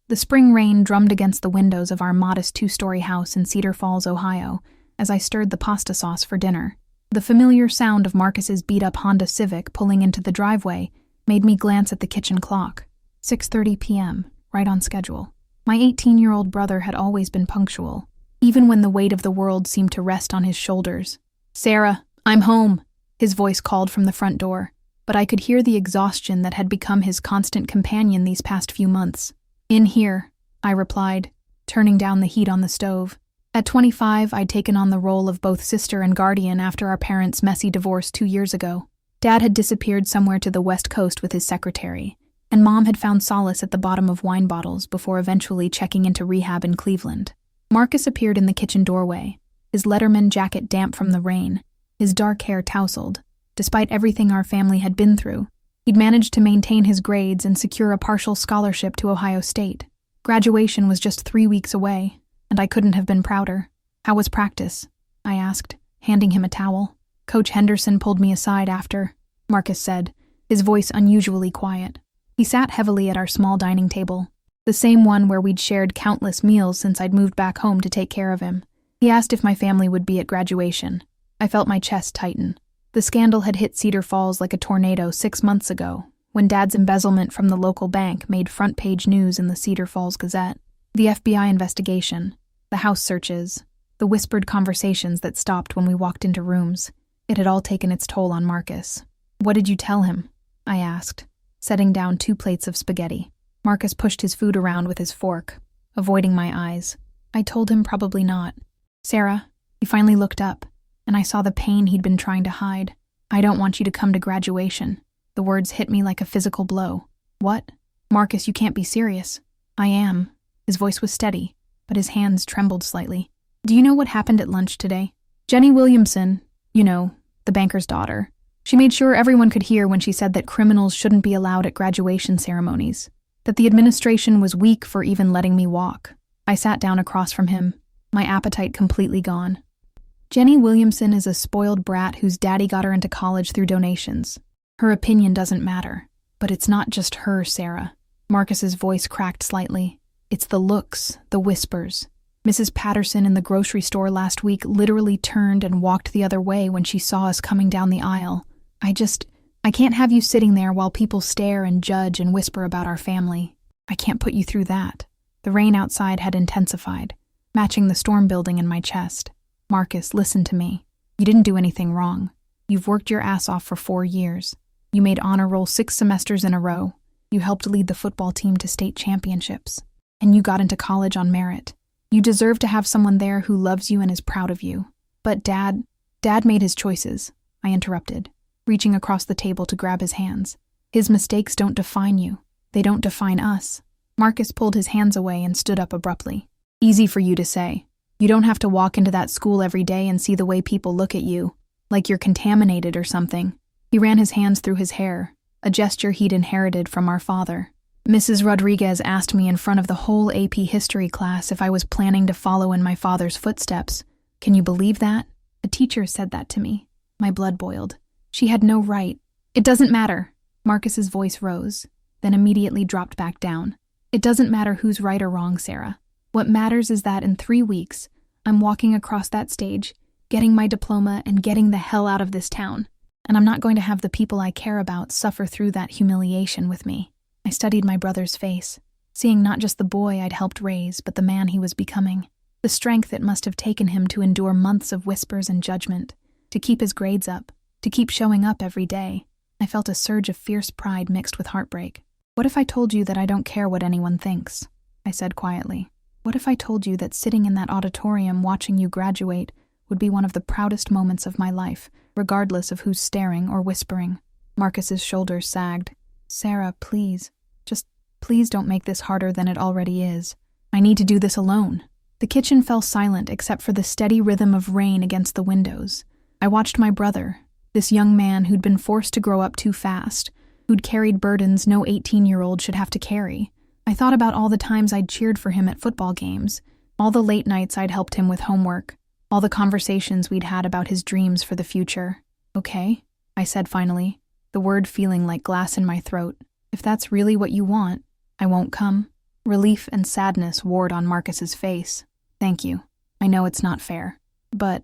The spring rain drummed against the windows of our modest two-story house in Cedar Falls, Ohio, as I stirred the pasta sauce for dinner. The familiar sound of Marcus's beat-up Honda Civic pulling into the driveway made me glance at the kitchen clock. 6:30 p.m., right on schedule. My 18-year-old brother had always been punctual, even when the weight of the world seemed to rest on his shoulders. "Sarah, I'm home," his voice called from the front door, but I could hear the exhaustion that had become his constant companion these past few months. "In here," I replied, turning down the heat on the stove. At 25, I'd taken on the role of both sister and guardian after our parents' messy divorce 2 years ago. Dad had disappeared somewhere to the West Coast with his secretary, and Mom had found solace at the bottom of wine bottles before eventually checking into rehab in Cleveland. Marcus appeared in the kitchen doorway, his Letterman jacket damp from the rain, his dark hair tousled. Despite everything our family had been through, he'd managed to maintain his grades and secure a partial scholarship to Ohio State. Graduation was just 3 weeks away, and I couldn't have been prouder. "How was practice?" I asked, handing him a towel. "Coach Henderson pulled me aside after," Marcus said, his voice unusually quiet. He sat heavily at our small dining table, the same one where we'd shared countless meals since I'd moved back home to take care of him. He asked if my family would be at graduation. I felt my chest tighten. The scandal had hit Cedar Falls like a tornado 6 months ago, when Dad's embezzlement from the local bank made front-page news in the Cedar Falls Gazette. The FBI investigation, the house searches, the whispered conversations that stopped when we walked into rooms. It had all taken its toll on Marcus. "What did you tell him?" I asked, setting down 2 plates of spaghetti. Marcus pushed his food around with his fork, avoiding my eyes. "I told him probably not. Sarah," he finally looked up, and I saw the pain he'd been trying to hide. "I don't want you to come to graduation." The words hit me like a physical blow. "What? Marcus, you can't be serious." "I am." His voice was steady, but his hands trembled slightly. "Do you know what happened at lunch today? Jenny Williamson, you know, the banker's daughter. She made sure everyone could hear when she said that criminals shouldn't be allowed at graduation ceremonies, that the administration was weak for even letting me walk." I sat down across from him, my appetite completely gone. "Jenny Williamson is a spoiled brat whose daddy got her into college through donations. Her opinion doesn't matter. But it's not just her, Sarah." Marcus's voice cracked slightly. "It's the looks, the whispers. Mrs. Patterson in the grocery store last week literally turned and walked the other way when she saw us coming down the aisle. I can't have you sitting there while people stare and judge and whisper about our family. I can't put you through that." The rain outside had intensified, matching the storm building in my chest. "Marcus, listen to me. You didn't do anything wrong. You've worked your ass off for 4 years. You made honor roll 6 semesters in a row. You helped lead the football team to state championships. And you got into college on merit. You deserve to have someone there who loves you and is proud of you. But Dad made his choices," I interrupted, reaching across the table to grab his hands. "His mistakes don't define you. They don't define us." Marcus pulled his hands away and stood up abruptly. "Easy for you to say. You don't have to walk into that school every day and see the way people look at you, like you're contaminated or something." He ran his hands through his hair, a gesture he'd inherited from our father. "Mrs. Rodriguez asked me in front of the whole AP history class if I was planning to follow in my father's footsteps. Can you believe that? A teacher said that to me." My blood boiled. She had no right. "It doesn't matter." Marcus's voice rose, then immediately dropped back down. "It doesn't matter who's right or wrong, Sarah. What matters is that in 3 weeks, I'm walking across that stage, getting my diploma and getting the hell out of this town. And I'm not going to have the people I care about suffer through that humiliation with me." I studied my brother's face, seeing not just the boy I'd helped raise, but the man he was becoming. The strength it must have taken him to endure months of whispers and judgment, to keep his grades up, to keep showing up every day. I felt a surge of fierce pride mixed with heartbreak. "What if I told you that I don't care what anyone thinks?" I said quietly. "What if I told you that sitting in that auditorium watching you graduate would be one of the proudest moments of my life, regardless of who's staring or whispering?" Marcus's shoulders sagged. "Sarah, please. Just please don't make this harder than it already is. I need to do this alone." The kitchen fell silent except for the steady rhythm of rain against the windows. I watched my brother, this young man who'd been forced to grow up too fast, who'd carried burdens no 18-year-old should have to carry. I thought about all the times I'd cheered for him at football games, all the late nights I'd helped him with homework, all the conversations we'd had about his dreams for the future. "Okay," I said finally, the word feeling like glass in my throat. "If that's really what you want, I won't come." Relief and sadness warred on Marcus's face. "Thank you. I know it's not fair. But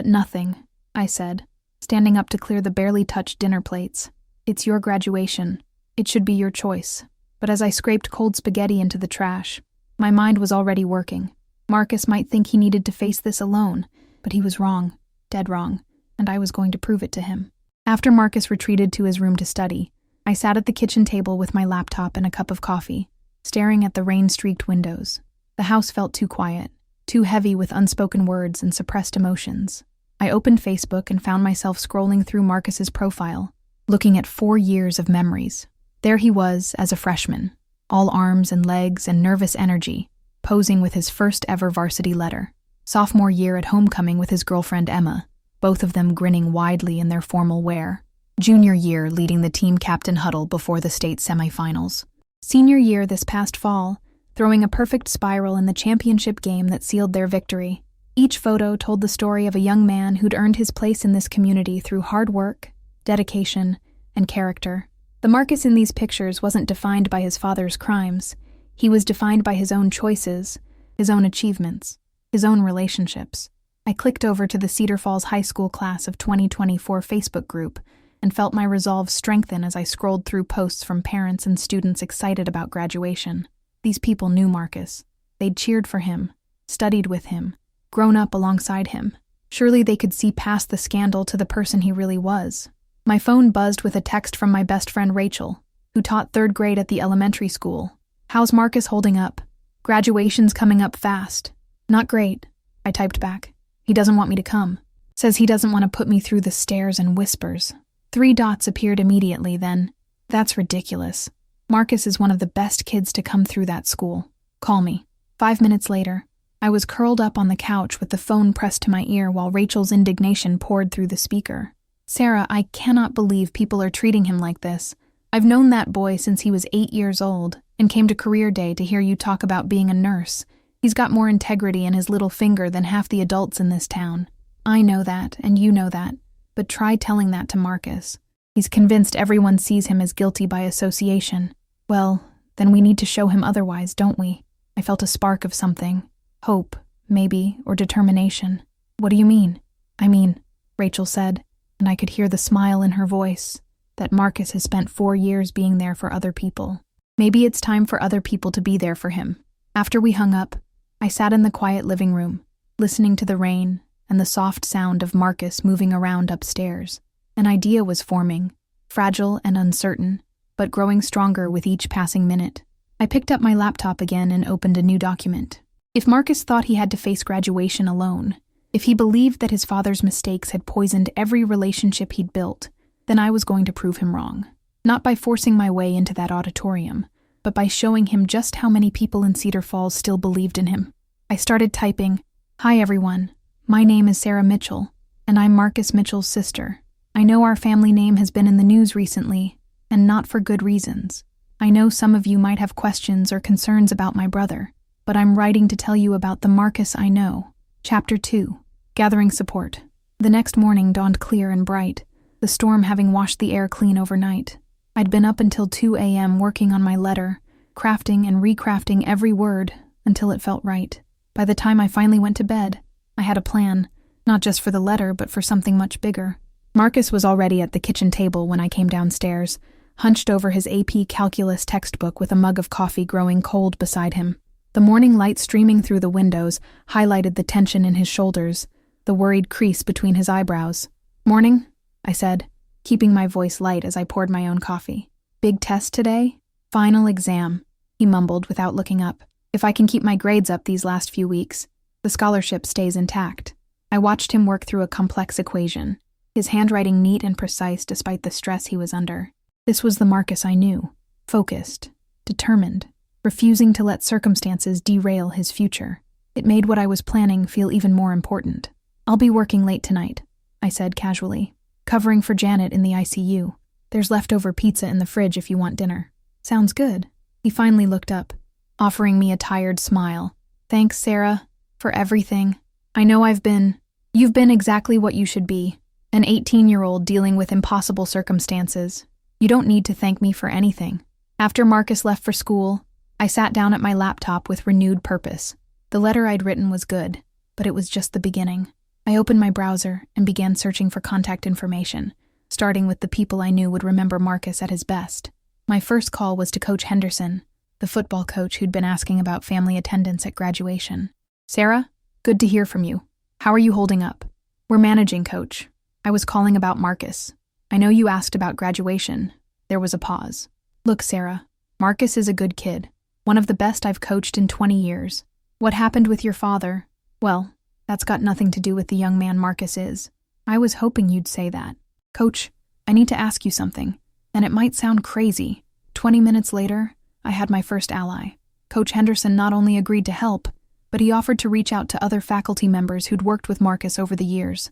nothing," I said, standing up to clear the barely touched dinner plates. "It's your graduation. It should be your choice." But as I scraped cold spaghetti into the trash, my mind was already working. Marcus might think he needed to face this alone, but he was wrong, dead wrong, and I was going to prove it to him. After Marcus retreated to his room to study, I sat at the kitchen table with my laptop and a cup of coffee, staring at the rain-streaked windows. The house felt too quiet, too heavy with unspoken words and suppressed emotions. I opened Facebook and found myself scrolling through Marcus's profile, looking at 4 years of memories. There he was as a freshman, all arms and legs and nervous energy, posing with his first ever varsity letter. Sophomore year at homecoming with his girlfriend Emma, both of them grinning widely in their formal wear. Junior year leading the team captain huddle before the state semifinals. Senior year this past fall, throwing a perfect spiral in the championship game that sealed their victory. Each photo told the story of a young man who'd earned his place in this community through hard work, dedication, and character. The Marcus in these pictures wasn't defined by his father's crimes. He was defined by his own choices, his own achievements, his own relationships. I clicked over to the Cedar Falls High School class of 2024 Facebook group and felt my resolve strengthen as I scrolled through posts from parents and students excited about graduation. These people knew Marcus. They'd cheered for him, studied with him, grown up alongside him. Surely they could see past the scandal to the person he really was. My phone buzzed with a text from my best friend Rachel, who taught 3rd grade at the elementary school. "How's Marcus holding up? Graduation's coming up fast." "Not great," I typed back. "He doesn't want me to come. Says he doesn't want to put me through the stairs and whispers." 3 dots appeared immediately then. "That's ridiculous. Marcus is one of the best kids to come through that school. Call me." 5 minutes later, I was curled up on the couch with the phone pressed to my ear while Rachel's indignation poured through the speaker. "Sarah, I cannot believe people are treating him like this. I've known that boy since he was 8 years old and came to career day to hear you talk about being a nurse. He's got more integrity in his little finger than half the adults in this town. I know that, and you know that. But try telling that to Marcus. He's convinced everyone sees him as guilty by association. Well, then we need to show him otherwise, don't we?" I felt a spark of something. Hope, maybe, or determination. "What do you mean?" "I mean," Rachel said, and I could hear the smile in her voice, that Marcus has spent 4 years being there for other people. Maybe it's time for other people to be there for him. After we hung up, I sat in the quiet living room, listening to the rain and the soft sound of Marcus moving around upstairs. An idea was forming, fragile and uncertain, but growing stronger with each passing minute. I picked up my laptop again and opened a new document. If Marcus thought he had to face graduation alone, if he believed that his father's mistakes had poisoned every relationship he'd built, then I was going to prove him wrong. Not by forcing my way into that auditorium, but by showing him just how many people in Cedar Falls still believed in him. I started typing, "Hi everyone, my name is Sarah Mitchell, and I'm Marcus Mitchell's sister. I know our family name has been in the news recently, and not for good reasons. I know some of you might have questions or concerns about my brother, but I'm writing to tell you about the Marcus I know." Chapter 2. Gathering Support. The next morning dawned clear and bright, the storm having washed the air clean overnight. I'd been up until 2 a.m. working on my letter, crafting and recrafting every word until it felt right. By the time I finally went to bed, I had a plan, not just for the letter, but for something much bigger. Marcus was already at the kitchen table when I came downstairs, hunched over his AP Calculus textbook with a mug of coffee growing cold beside him. The morning light streaming through the windows highlighted the tension in his shoulders, the worried crease between his eyebrows. "Morning," I said, keeping my voice light as I poured my own coffee. "Big test today?" "Final exam," he mumbled without looking up. "If I can keep my grades up these last few weeks, the scholarship stays intact." I watched him work through a complex equation, his handwriting neat and precise despite the stress he was under. This was the Marcus I knew, focused, determined, refusing to let circumstances derail his future. It made what I was planning feel even more important. "I'll be working late tonight," I said casually, "covering for Janet in the ICU. There's leftover pizza in the fridge if you want dinner." "Sounds good." He finally looked up, offering me a tired smile. "Thanks, Sarah, for everything. I know you've been exactly what you should be, an 18-year-old dealing with impossible circumstances. You don't need to thank me for anything." After Marcus left for school, I sat down at my laptop with renewed purpose. The letter I'd written was good, but it was just the beginning. I opened my browser and began searching for contact information, starting with the people I knew would remember Marcus at his best. My first call was to Coach Henderson, the football coach who'd been asking about family attendance at graduation. "Sarah, good to hear from you. How are you holding up?" "We're managing, Coach. I was calling about Marcus. I know you asked about graduation." There was a pause. "Look, Sarah, Marcus is a good kid, one of the best I've coached in 20 years. What happened with your father? Well, that's got nothing to do with the young man Marcus is. I was hoping you'd say that. Coach, I need to ask you something, and it might sound crazy." 20 minutes later, I had my first ally. Coach Henderson not only agreed to help, but he offered to reach out to other faculty members who'd worked with Marcus over the years.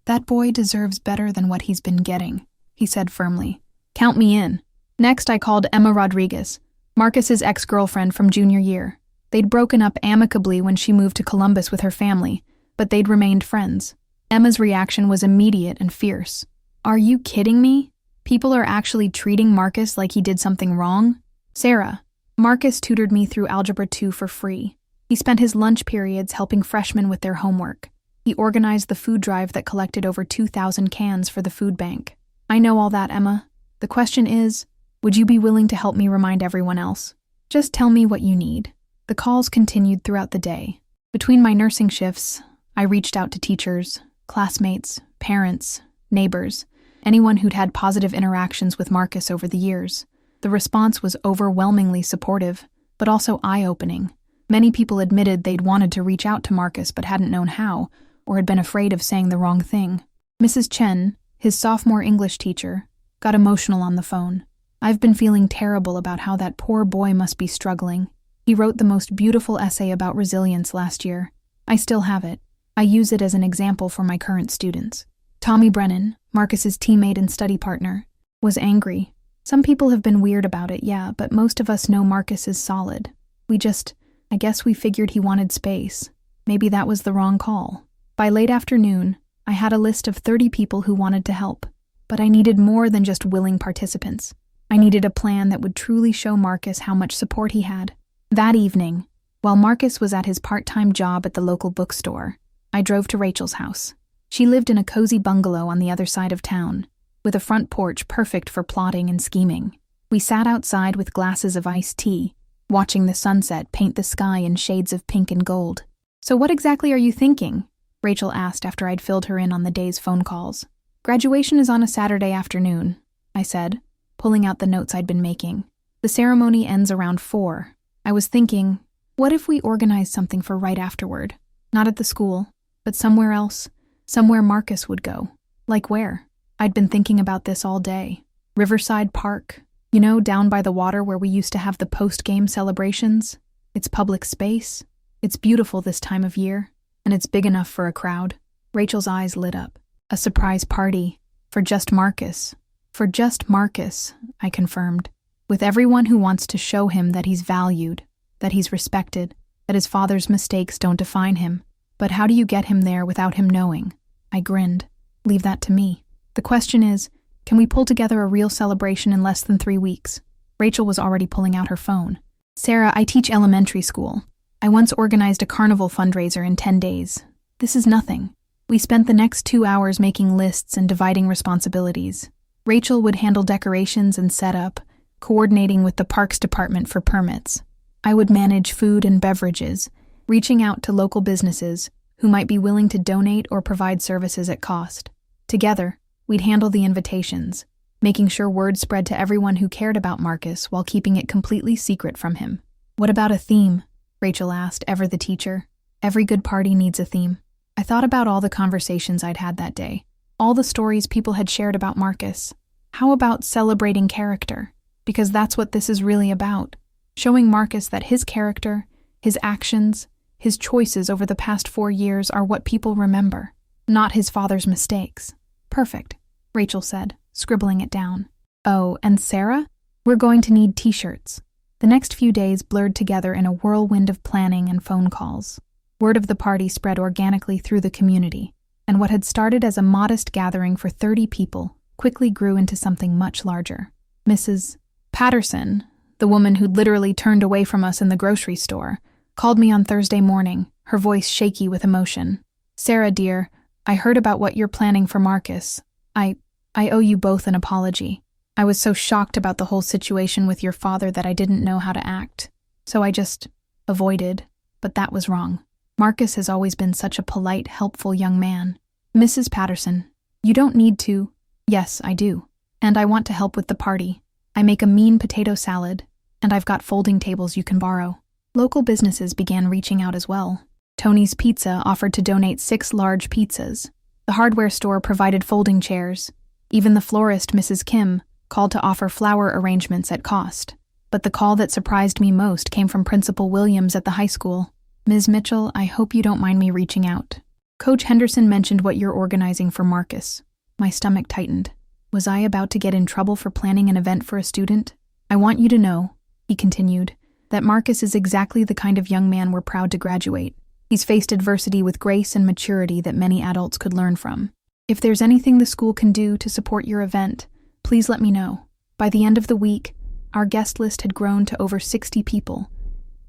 "That boy deserves better than what he's been getting," he said firmly. "Count me in." Next, I called Emma Rodriguez, Marcus's ex-girlfriend from junior year. They'd broken up amicably when she moved to Columbus with her family, but they'd remained friends. Emma's reaction was immediate and fierce. "Are you kidding me? People are actually treating Marcus like he did something wrong?" "Sarah, Marcus tutored me through Algebra 2 for free. He spent his lunch periods helping freshmen with their homework. He organized the food drive that collected over 2,000 cans for the food bank. I know all that, Emma. The question is, would you be willing to help me remind everyone else? Just tell me what you need." The calls continued throughout the day. Between my nursing shifts, I reached out to teachers, classmates, parents, neighbors, anyone who'd had positive interactions with Marcus over the years. The response was overwhelmingly supportive, but also eye-opening. Many people admitted they'd wanted to reach out to Marcus but hadn't known how, or had been afraid of saying the wrong thing. Mrs. Chen, his sophomore English teacher, got emotional on the phone. "I've been feeling terrible about how that poor boy must be struggling. He wrote the most beautiful essay about resilience last year. I still have it. I use it as an example for my current students." Tommy Brennan, Marcus's teammate and study partner, was angry. "Some people have been weird about it, yeah, but most of us know Marcus is solid. I guess we figured he wanted space. Maybe that was the wrong call." By late afternoon, I had a list of 30 people who wanted to help, but I needed more than just willing participants. I needed a plan that would truly show Marcus how much support he had. That evening, while Marcus was at his part-time job at the local bookstore, I drove to Rachel's house. She lived in a cozy bungalow on the other side of town, with a front porch perfect for plotting and scheming. We sat outside with glasses of iced tea, watching the sunset paint the sky in shades of pink and gold. "So what exactly are you thinking?" Rachel asked after I'd filled her in on the day's phone calls. "Graduation is on a Saturday afternoon," I said, pulling out the notes I'd been making. "The ceremony ends around 4. I was thinking, what if we organized something for right afterward? Not at the school, but somewhere else, somewhere Marcus would go." "Like where?" I'd been thinking about this all day. "Riverside Park. You know, down by the water where we used to have the post-game celebrations? It's public space. It's beautiful this time of year, and it's big enough for a crowd." Rachel's eyes lit up. "A surprise party. For just Marcus." "For just Marcus," I confirmed. "With everyone who wants to show him that he's valued, that he's respected, that his father's mistakes don't define him. But how do you get him there without him knowing?" I grinned. "Leave that to me. The question is, can we pull together a real celebration in less than 3 weeks?" Rachel was already pulling out her phone. "Sarah, I teach elementary school. I once organized a carnival fundraiser in 10 days. This is nothing." We spent the next 2 hours making lists and dividing responsibilities. Rachel would handle decorations and setup, coordinating with the parks department for permits. I would manage food and beverages, reaching out to local businesses who might be willing to donate or provide services at cost. Together, we'd handle the invitations, making sure word spread to everyone who cared about Marcus while keeping it completely secret from him. "What about a theme?" Rachel asked, ever the teacher. "Every good party needs a theme." I thought about all the conversations I'd had that day, all the stories people had shared about Marcus. How about celebrating character? Because that's what this is really about. Showing Marcus that his character, his actions, his choices over the past 4 years are what people remember, not his father's mistakes. "Perfect," Rachel said, scribbling it down. "Oh, and Sarah? We're going to need t-shirts." The next few days blurred together in a whirlwind of planning and phone calls. Word of the party spread organically through the community, and what had started as a modest gathering for 30 people quickly grew into something much larger. Mrs. Patterson, the woman who'd literally turned away from us in the grocery store, called me on Thursday morning, her voice shaky with emotion. "Sarah, dear, I heard about what you're planning for Marcus. I owe you both an apology. I was so shocked about the whole situation with your father that I didn't know how to act. So I just avoided, but that was wrong. Marcus has always been such a polite, helpful young man. Mrs. Patterson, you don't need to." "Yes, I do. And I want to help with the party. I make a mean potato salad, and I've got folding tables you can borrow." Local businesses began reaching out as well. Tony's Pizza offered to donate 6 large pizzas. The hardware store provided folding chairs. Even the florist, Mrs. Kim, called to offer flower arrangements at cost. But the call that surprised me most came from Principal Williams at the high school. "Ms. Mitchell, I hope you don't mind me reaching out. Coach Henderson mentioned what you're organizing for Marcus." My stomach tightened. Was I about to get in trouble for planning an event for a student? "I want you to know," he continued, "that Marcus is exactly the kind of young man we're proud to graduate. He's faced adversity with grace and maturity that many adults could learn from. If there's anything the school can do to support your event, please let me know." By the end of the week, our guest list had grown to over 60 people.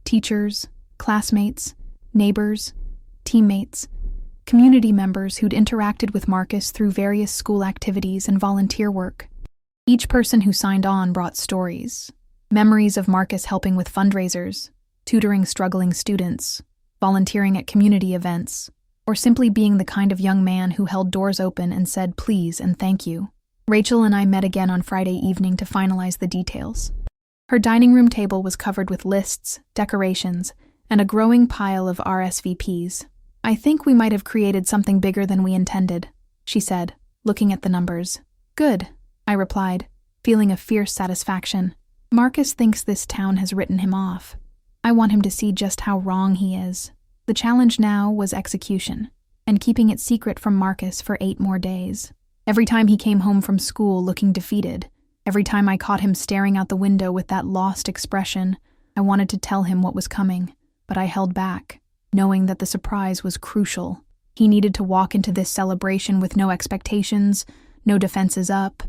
Teachers, classmates, neighbors, teammates, community members who'd interacted with Marcus through various school activities and volunteer work. Each person who signed on brought stories, memories of Marcus helping with fundraisers, tutoring struggling students, volunteering at community events, or simply being the kind of young man who held doors open and said please and thank you. Rachel and I met again on Friday evening to finalize the details. Her dining room table was covered with lists, decorations, and a growing pile of RSVPs. "I think we might have created something bigger than we intended," she said, looking at the numbers. "Good," I replied, feeling a fierce satisfaction. Marcus thinks this town has written him off. I want him to see just how wrong he is. The challenge now was execution, and keeping it secret from Marcus for 8 more days. Every time he came home from school looking defeated, every time I caught him staring out the window with that lost expression, I wanted to tell him what was coming, but I held back, knowing that the surprise was crucial. He needed to walk into this celebration with no expectations, no defenses up,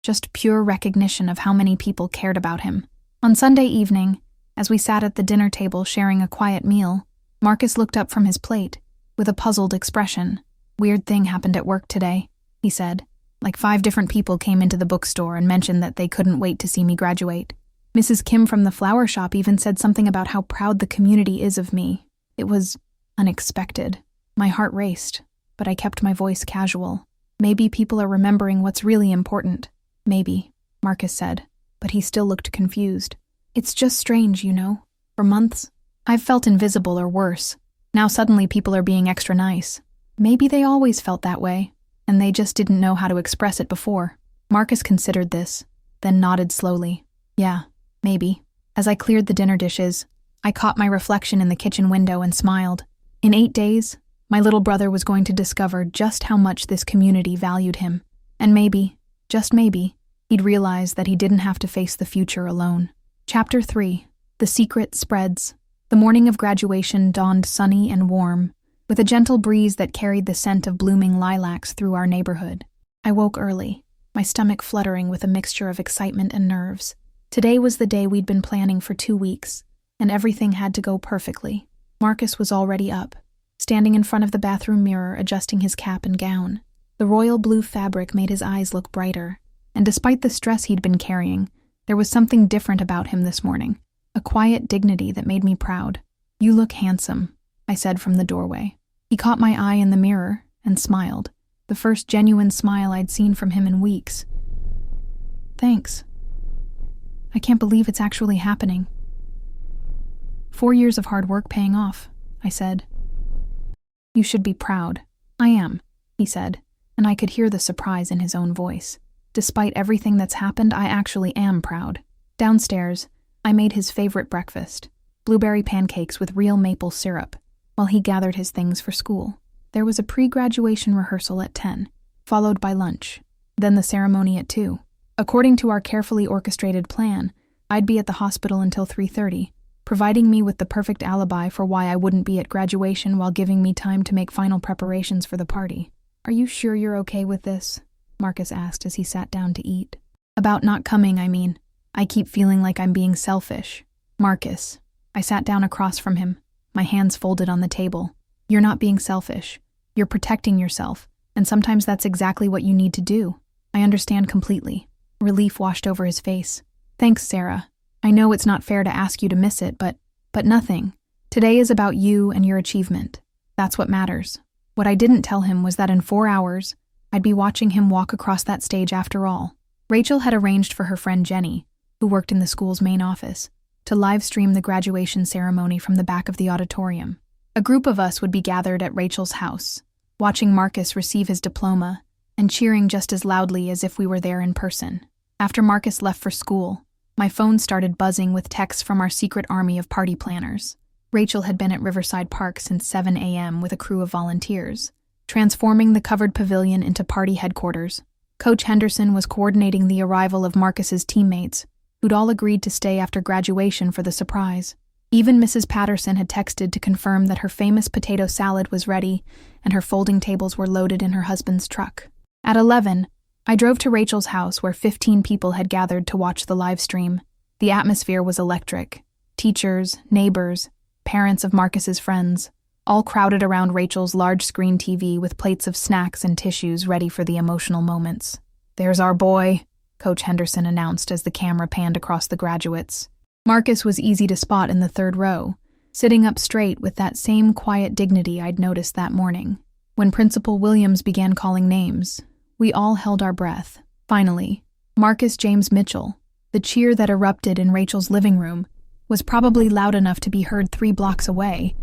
just pure recognition of how many people cared about him. On Sunday evening, as we sat at the dinner table sharing a quiet meal, Marcus looked up from his plate with a puzzled expression. "Weird thing happened at work today," he said. "Like 5 different people came into the bookstore and mentioned that they couldn't wait to see me graduate. Mrs. Kim from the flower shop even said something about how proud the community is of me. It was unexpected." My heart raced, but I kept my voice casual. "Maybe people are remembering what's really important." "Maybe," Marcus said, but he still looked confused. "It's just strange, you know. For months, I've felt invisible or worse. Now suddenly people are being extra nice. Maybe they always felt that way, and they just didn't know how to express it before." Marcus considered this, then nodded slowly. "Yeah, maybe." As I cleared the dinner dishes, I caught my reflection in the kitchen window and smiled. In 8 days, my little brother was going to discover just how much this community valued him. And maybe, just maybe, he'd realize that he didn't have to face the future alone. Chapter 3. The Secret Spreads. The morning of graduation dawned sunny and warm, with a gentle breeze that carried the scent of blooming lilacs through our neighborhood. I woke early, my stomach fluttering with a mixture of excitement and nerves. Today was the day we'd been planning for 2 weeks, and everything had to go perfectly. Marcus was already up, standing in front of the bathroom mirror adjusting his cap and gown. The royal blue fabric made his eyes look brighter, and despite the stress he'd been carrying, there was something different about him this morning. A quiet dignity that made me proud. "You look handsome," I said from the doorway. He caught my eye in the mirror and smiled, the first genuine smile I'd seen from him in weeks. "Thanks. I can't believe it's actually happening." 4 years of hard work paying off, I said. "You should be proud." "I am," he said, and I could hear the surprise in his own voice. Despite everything that's happened, I actually am proud. Downstairs, I made his favorite breakfast, blueberry pancakes with real maple syrup, while he gathered his things for school. There was a pre-graduation rehearsal at 10, followed by lunch, then the ceremony at 2. According to our carefully orchestrated plan, I'd be at the hospital until 3:30, providing me with the perfect alibi for why I wouldn't be at graduation while giving me time to make final preparations for the party. "Are you sure you're okay with this?" Marcus asked as he sat down to eat. "About not coming, I mean. I keep feeling like I'm being selfish. Marcus. I sat down across from him, my hands folded on the table. You're not being selfish. You're protecting yourself, and sometimes that's exactly what you need to do. I understand completely. Relief washed over his face. Thanks, Sarah. I know it's not fair to ask you to miss it, but nothing. Today is about you and your achievement. That's what matters. What I didn't tell him was that in 4 hours, I'd be watching him walk across that stage after all. Rachel had arranged for her friend Jenny, who worked in the school's main office, to live stream the graduation ceremony from the back of the auditorium. A group of us would be gathered at Rachel's house, watching Marcus receive his diploma and cheering just as loudly as if we were there in person. After Marcus left for school, my phone started buzzing with texts from our secret army of party planners. Rachel had been at Riverside Park since 7 a.m. with a crew of volunteers, transforming the covered pavilion into party headquarters. Coach Henderson was coordinating the arrival of Marcus's teammates, who'd all agreed to stay after graduation for the surprise. Even Mrs. Patterson had texted to confirm that her famous potato salad was ready and her folding tables were loaded in her husband's truck. At 11, I drove to Rachel's house where 15 people had gathered to watch the live stream. The atmosphere was electric. Teachers, neighbors, parents of Marcus's friends, all crowded around Rachel's large screen TV with plates of snacks and tissues ready for the emotional moments. "There's our boy," Coach Henderson announced as the camera panned across the graduates. Marcus was easy to spot in the third row, sitting up straight with that same quiet dignity I'd noticed that morning. When Principal Williams began calling names, we all held our breath. Finally, Marcus James Mitchell, the cheer that erupted in Rachel's living room, was probably loud enough to be heard 3 blocks away.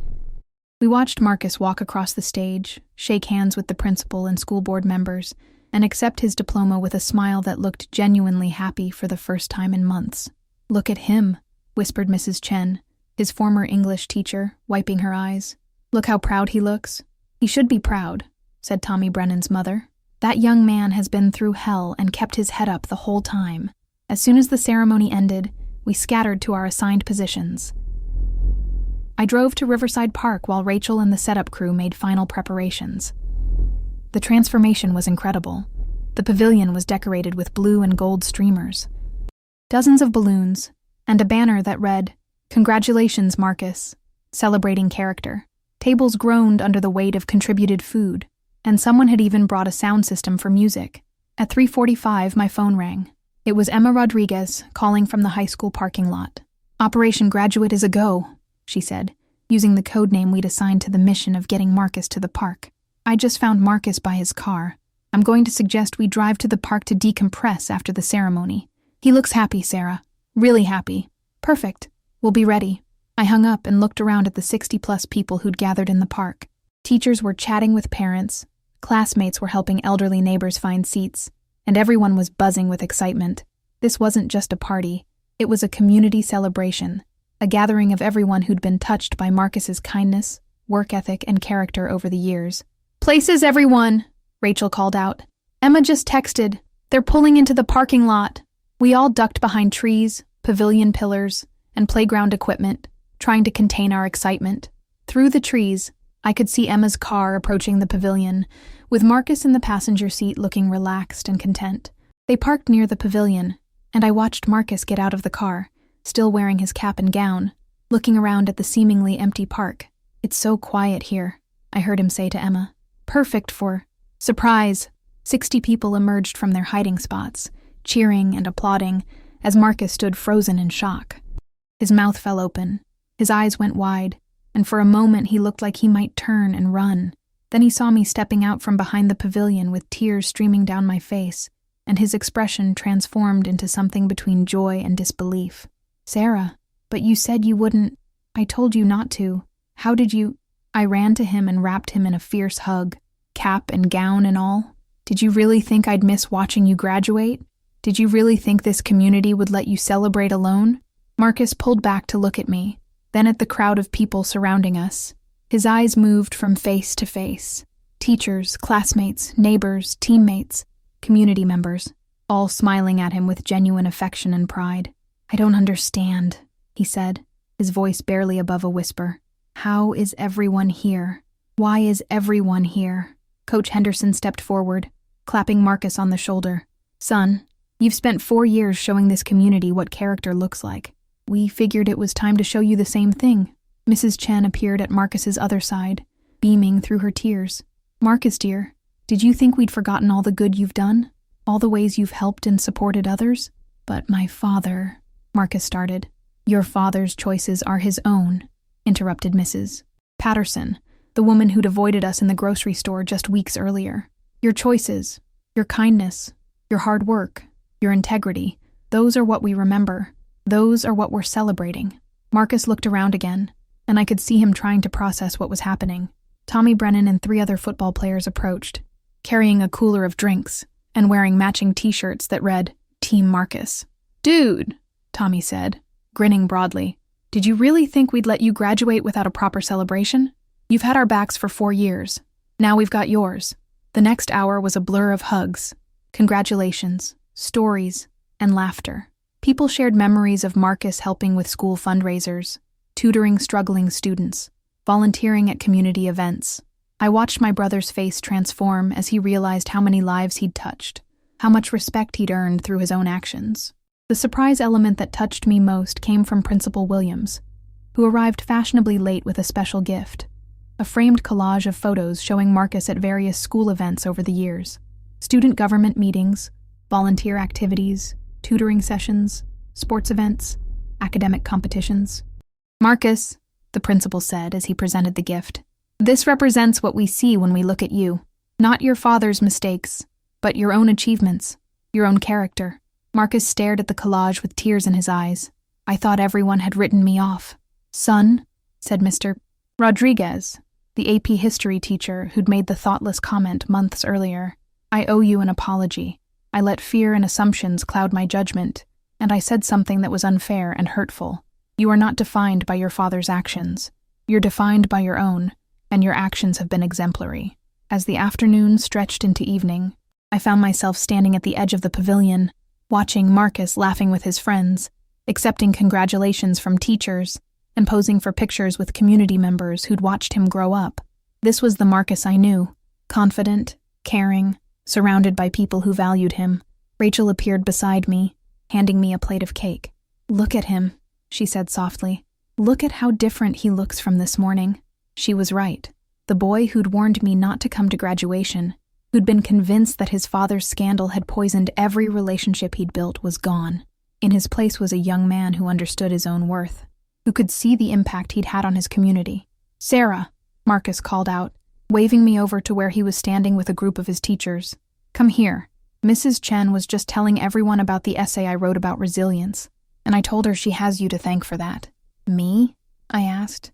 We watched Marcus walk across the stage, shake hands with the principal and school board members, and accept his diploma with a smile that looked genuinely happy for the first time in months. "Look at him," whispered Mrs. Chen, his former English teacher, wiping her eyes. "Look how proud he looks." "He should be proud," said Tommy Brennan's mother. "That young man has been through hell and kept his head up the whole time." As soon as the ceremony ended, we scattered to our assigned positions. I drove to Riverside Park while Rachel and the setup crew made final preparations. The transformation was incredible. The pavilion was decorated with blue and gold streamers, dozens of balloons, and a banner that read, "Congratulations, Marcus," celebrating character. Tables groaned under the weight of contributed food, and someone had even brought a sound system for music. At 3:45, my phone rang. It was Emma Rodriguez calling from the high school parking lot. "Operation Graduate is a go," she said, using the code name we'd assigned to the mission of getting Marcus to the park. "I just found Marcus by his car. I'm going to suggest we drive to the park to decompress after the ceremony. He looks happy, Sarah. Really happy." "Perfect. We'll be ready." I hung up and looked around at the 60-plus people who'd gathered in the park. Teachers were chatting with parents, classmates were helping elderly neighbors find seats, and everyone was buzzing with excitement. This wasn't just a party. It was a community celebration, a gathering of everyone who'd been touched by Marcus's kindness, work ethic, and character over the years. "Places, everyone!" Rachel called out. "Emma just texted. They're pulling into the parking lot." We all ducked behind trees, pavilion pillars, and playground equipment, trying to contain our excitement. Through the trees, I could see Emma's car approaching the pavilion, with Marcus in the passenger seat looking relaxed and content. They parked near the pavilion, and I watched Marcus get out of the car, still wearing his cap and gown, looking around at the seemingly empty park. "It's so quiet here," I heard him say to Emma. "Perfect for..." Surprise! 60 people emerged from their hiding spots, cheering and applauding, as Marcus stood frozen in shock. His mouth fell open, his eyes went wide, and for a moment he looked like he might turn and run. Then he saw me stepping out from behind the pavilion with tears streaming down my face, and his expression transformed into something between joy and disbelief. "Sarah, but you said you wouldn't..." "I told you not to. How did you..." I ran to him and wrapped him in a fierce hug, cap and gown and all. "Did you really think I'd miss watching you graduate? Did you really think this community would let you celebrate alone?" Marcus pulled back to look at me, then at the crowd of people surrounding us. His eyes moved from face to face. Teachers, classmates, neighbors, teammates, community members, all smiling at him with genuine affection and pride. "I don't understand," he said, his voice barely above a whisper. "How is everyone here? Why is everyone here?" Coach Henderson stepped forward, clapping Marcus on the shoulder. "Son, You've spent 4 years showing this community what character looks like. We figured it was time to show you the same thing." Mrs. Chen appeared at Marcus's other side, beaming through her tears. "Marcus, dear, did you think we'd forgotten all the good you've done? All the ways you've helped and supported others?" "But my father," Marcus started. "Your father's choices are his own," interrupted Mrs. Patterson, the woman who'd avoided us in the grocery store just weeks earlier. "Your choices, your kindness, your hard work, your integrity, those are what we remember. Those are what we're celebrating." Marcus looked around again, and I could see him trying to process what was happening. Tommy Brennan and 3 other football players approached, carrying a cooler of drinks and wearing matching t-shirts that read, "Team Marcus." "Dude," Tommy said, grinning broadly, "did you really think we'd let you graduate without a proper celebration? You've had our backs for 4 years. Now we've got yours." The next hour was a blur of hugs, congratulations, stories, and laughter. People shared memories of Marcus helping with school fundraisers, tutoring struggling students, volunteering at community events. I watched my brother's face transform as he realized how many lives he'd touched, how much respect he'd earned through his own actions. The surprise element that touched me most came from Principal Williams, who arrived fashionably late with a special gift, a framed collage of photos showing Marcus at various school events over the years, student government meetings, volunteer activities, tutoring sessions, sports events, academic competitions. "Marcus," the principal said as he presented the gift, "this represents what we see when we look at you. Not your father's mistakes, but your own achievements, your own character." Marcus stared at the collage with tears in his eyes. "I thought everyone had written me off." "Son," said Mr. Rodriguez, the AP history teacher who'd made the thoughtless comment months earlier, "I owe you an apology. I let fear and assumptions cloud my judgment, and I said something that was unfair and hurtful. You are not defined by your father's actions. You're defined by your own, and your actions have been exemplary." As the afternoon stretched into evening, I found myself standing at the edge of the pavilion, watching Marcus laughing with his friends, accepting congratulations from teachers, and posing for pictures with community members who'd watched him grow up. This was the Marcus I knew, confident, caring, surrounded by people who valued him. Rachel appeared beside me, handing me a plate of cake. "Look at him," she said softly. "Look at how different he looks from this morning." She was right. The boy who'd warned me not to come to graduation, who'd been convinced that his father's scandal had poisoned every relationship he'd built, was gone. In his place was a young man who understood his own worth, who could see the impact he'd had on his community. "Sarah," Marcus called out, waving me over to where he was standing with a group of his teachers. "Come here. Mrs. Chen was just telling everyone about the essay I wrote about resilience, and I told her she has you to thank for that." "Me?" I asked.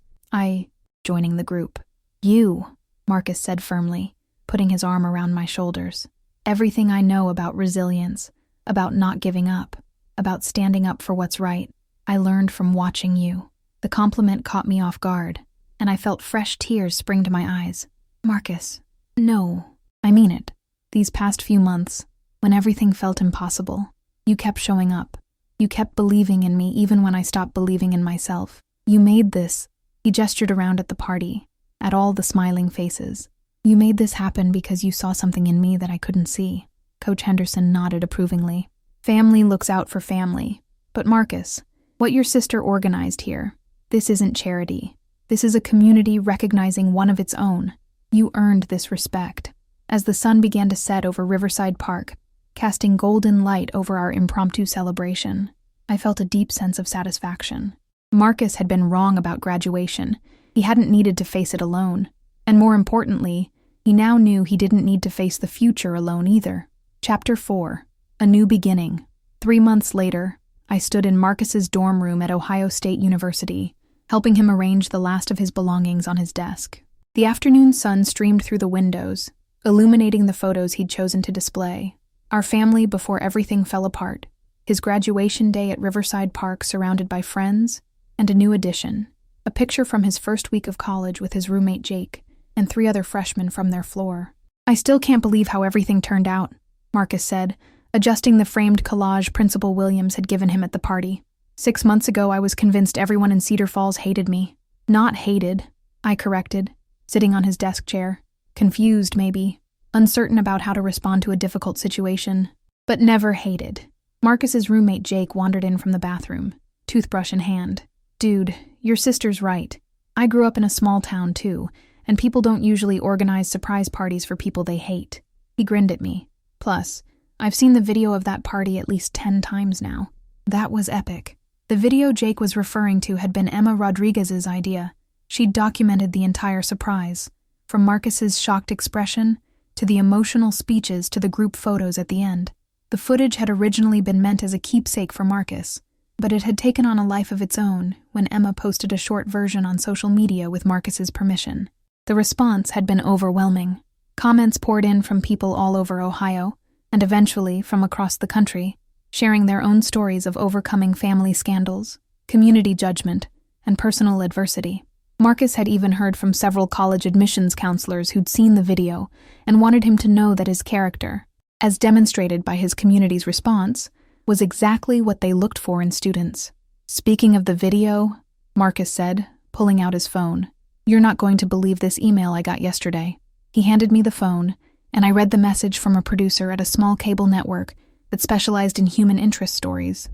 Joining the group. "You," Marcus said firmly, putting his arm around my shoulders. "Everything I know about resilience, about not giving up, about standing up for what's right, I learned from watching you." The compliment caught me off guard, and I felt fresh tears spring to my eyes. "Marcus, no, I mean it. These past few months, when everything felt impossible, you kept showing up. You kept believing in me even when I stopped believing in myself. You made this," he gestured around at the party, at all the smiling faces. "You made this happen because you saw something in me that I couldn't see." Coach Henderson nodded approvingly. "Family looks out for family. But Marcus, what your sister organized here, this isn't charity. This is a community recognizing one of its own. You earned this respect." As the sun began to set over Riverside Park, casting golden light over our impromptu celebration, I felt a deep sense of satisfaction. Marcus had been wrong about graduation. He hadn't needed to face it alone. And more importantly, he now knew he didn't need to face the future alone either. Chapter 4. A New Beginning. 3 months later, I stood in Marcus's dorm room at Ohio State University, helping him arrange the last of his belongings on his desk. The afternoon sun streamed through the windows, illuminating the photos he'd chosen to display. Our family before everything fell apart, his graduation day at Riverside Park surrounded by friends, and a new addition, a picture from his first week of college with his roommate Jake and 3 other freshmen from their floor. "I still can't believe how everything turned out," Marcus said, adjusting the framed collage Principal Williams had given him at the party. 6 months ago, I was convinced everyone in Cedar Falls hated me. "Not hated," I corrected, sitting on his desk chair. "Confused, maybe, uncertain about how to respond to a difficult situation, but never hated." Marcus's roommate Jake wandered in from the bathroom, toothbrush in hand. "Dude, your sister's right. I grew up in a small town too, and people don't usually organize surprise parties for people they hate." He grinned at me. "Plus, I've seen the video of that party at least 10 times now." That was epic. The video Jake was referring to had been Emma Rodriguez's idea. She'd documented the entire surprise, from Marcus's shocked expression to the emotional speeches to the group photos at the end. The footage had originally been meant as a keepsake for Marcus, but it had taken on a life of its own when Emma posted a short version on social media with Marcus's permission. The response had been overwhelming. Comments poured in from people all over Ohio, and eventually from across the country, sharing their own stories of overcoming family scandals, community judgment, and personal adversity. Marcus had even heard from several college admissions counselors who'd seen the video and wanted him to know that his character, as demonstrated by his community's response, was exactly what they looked for in students. "Speaking of the video," Marcus said, pulling out his phone, "you're not going to believe this email I got yesterday." He handed me the phone, and I read the message from a producer at a small cable network that specialized in human interest stories.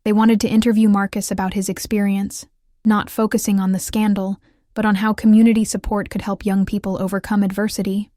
They wanted to interview Marcus about his experience, not focusing on the scandal, but on how community support could help young people overcome adversity.